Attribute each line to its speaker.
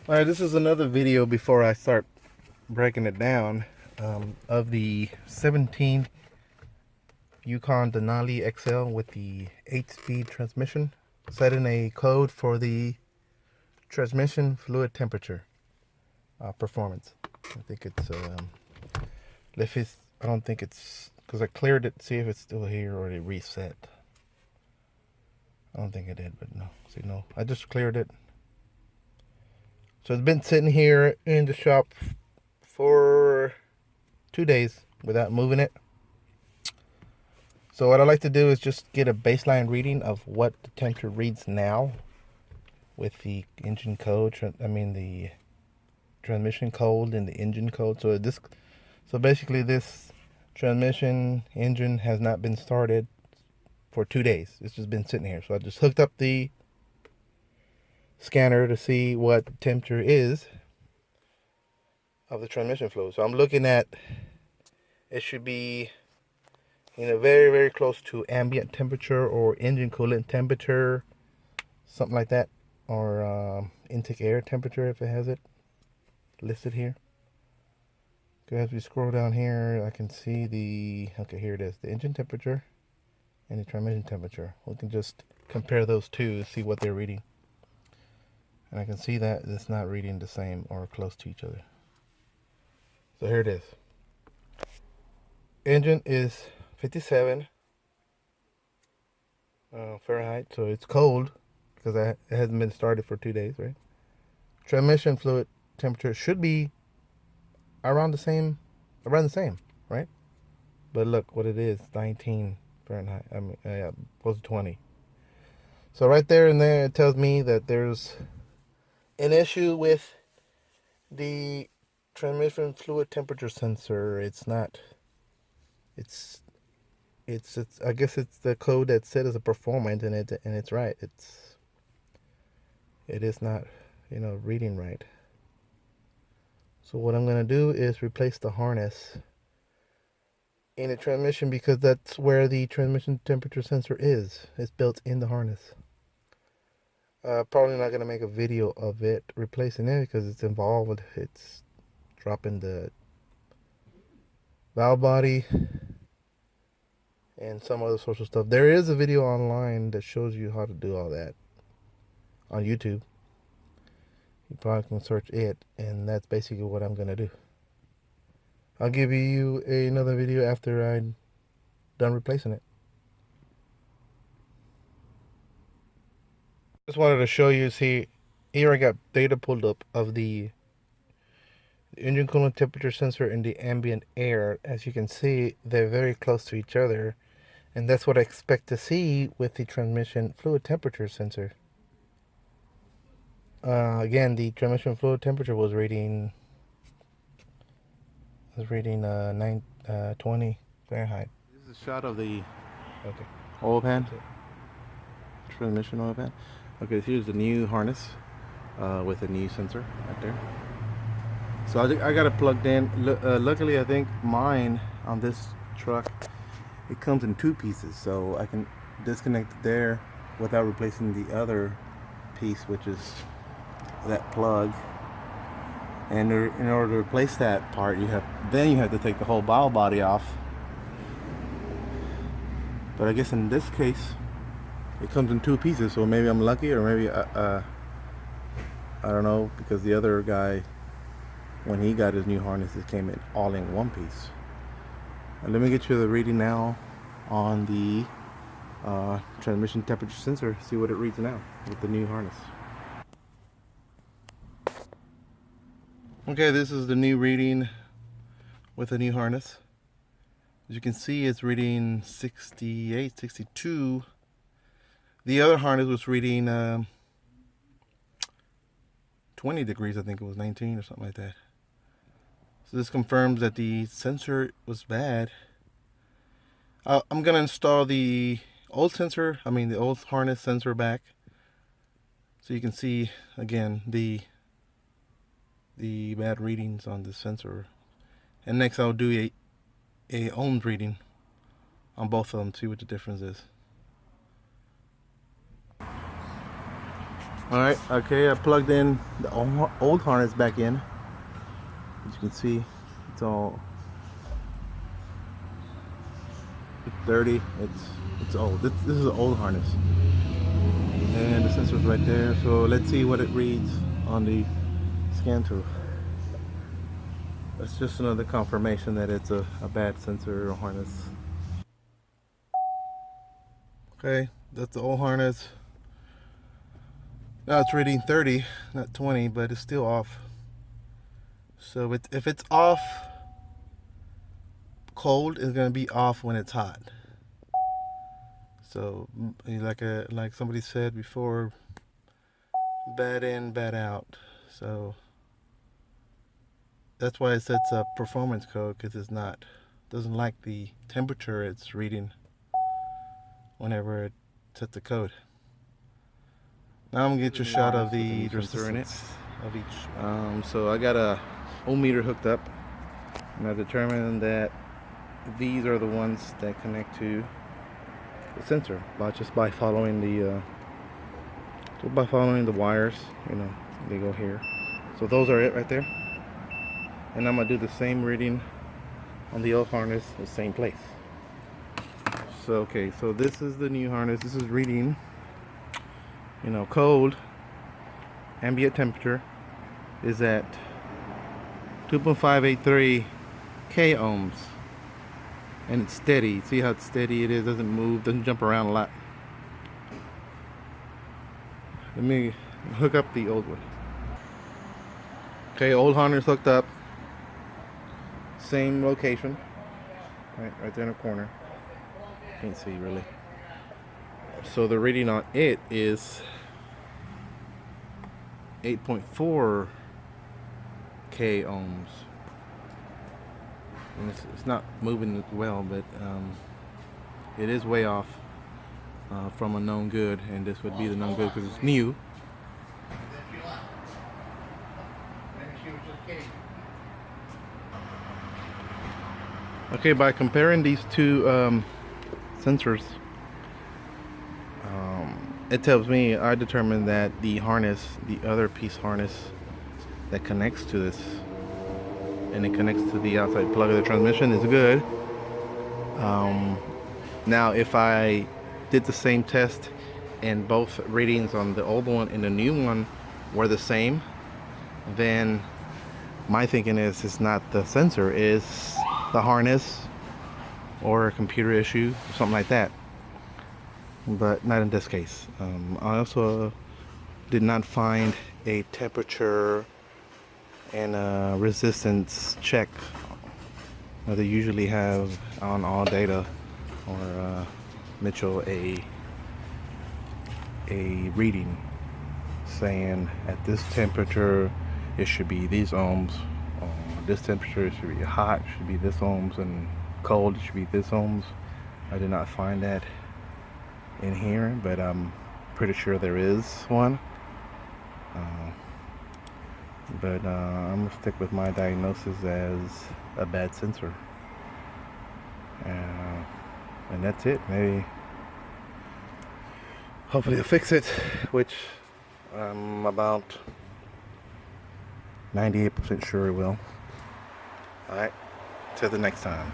Speaker 1: Alright, this is another video before I start breaking it down of the 17 YukonXL with the 8-speed transmission, setting a code for the transmission fluid temperature performance. I think it's I don't think it's, because I cleared it, see if it's still here or it reset. I don't think it did, but no. See, no, I just cleared it. So it's been sitting here in the shop for 2 days without moving it. So what I like to do is just get a baseline reading of what the temperature reads now with the engine code. The transmission code and the engine code. So basically this transmission engine has not been started for 2 days. It's just been sitting here. So I just hooked up the scanner to see what the temperature is of the transmission fluid. So I'm looking at, it should be very, very close to ambient temperature or engine coolant temperature, something like that, or intake air temperature if it has it listed here. Okay, as we scroll down here, I can see okay, here it is, the engine temperature and the transmission temperature. We can just compare those two, see what they're reading. And I can see that it's not reading the same or close to each other. So here it is. Engine is 57 Fahrenheit, so it's cold because it hasn't been started for 2 days, right? Transmission fluid temperature should be around the same, right? But look what it is, 19 Fahrenheit. Close to 20. So right there and there, it tells me that there's an issue with the transmission fluid temperature sensor. I guess it's the code that said as a performance, and it's right. It is not, reading right. So what I'm gonna do is replace the harness in the transmission, because that's where the transmission temperature sensor is. It's built in the harness. Probably not gonna make a video of it replacing it because it's involved. It's dropping the valve body and some other sorts of stuff. There is a video online that shows you how to do all that on YouTube. You probably can search it, and that's basically what I'm gonna do. I'll give you another video after I'm done replacing it. Just wanted to show you, see, here I got data pulled up of the engine coolant temperature sensor and the ambient air. As you can see, they're very close to each other, and that's what I expect to see with the transmission fluid temperature sensor. Again, the transmission fluid temperature was reading 20 Fahrenheit. This is a shot of the oil pan, transmission oil pan. Okay, so here's the new harness with a new sensor right there. So I got it plugged in. Luckily, I think mine on this truck, it comes in 2 pieces, so I can disconnect it there without replacing the other piece, which is that plug. And in order to replace that part, you have to take the whole valve body off. But I guess in this case, it comes in 2 pieces, so maybe I'm lucky, or maybe I don't know, because the other guy, when he got his new harness, it came in all in 1 piece. Let me get you the reading now on the transmission temperature sensor. See what it reads now with the new harness. Okay, this is the new reading with the new harness. As you can see, it's reading 68, 62. The other harness was reading 20 degrees. I think it was 19 or something like that. So this confirms that the sensor was bad. I'm gonna install the old harness sensor back, so you can see again the bad readings on the sensor. And next I'll do a ohms reading on both of them, see what the difference is. Alright, okay, I plugged in the old harness back in. As you can see, it's all dirty. It's old. This is an old harness. And the sensor's right there. So let's see what it reads on the scan tool. That's just another confirmation that it's a bad sensor or harness. Okay, that's the old harness. Now it's reading 30, not 20, but it's still off. So if it's off cold, it's gonna be off when it's hot. So like somebody said before, bad in, bad out. So that's why it sets a performance code, because doesn't like the temperature it's reading whenever it sets the code. Now I'm gonna get you a shot of the resistance of each. So I got a ohm meter hooked up, and I determined that these are the ones that connect to the sensor by following the wires. You know, they go here. So those are it right there. And I'm gonna do the same reading on the old harness, the same place. So okay, so this is the new harness. This is reading, you know, cold ambient temperature is at 2.583 k ohms, and it's steady. See how steady it is? Doesn't move, doesn't jump around a lot. Let me hook up the old one. Okay, old harness hooked up. Same location, right there in the corner. Can't see really. So the reading on it is 8.4 k ohms, and it's not moving well, but it is way off from a known good, and this would be the known good because it's new. Okay, by comparing these two sensors, it tells me, I determined that the harness, the other piece harness that connects to this, and it connects to the outside plug of the transmission, is good. Now if I did the same test and both readings on the old one and the new one were the same, then my thinking is it's not the sensor, it's the harness or a computer issue, something like that. But not in this case. I also did not find a temperature and a resistance check that they usually have on all data, or Mitchell a reading saying at this temperature it should be these ohms, or this temperature it should be hot, it should be this ohms, and cold it should be this ohms. I did not find that in here, but I'm pretty sure there is one. But I'm gonna stick with my diagnosis as a bad sensor, and that's it. Maybe hopefully it'll fix it, which I'm about 98% sure it will. Alright, till the next time.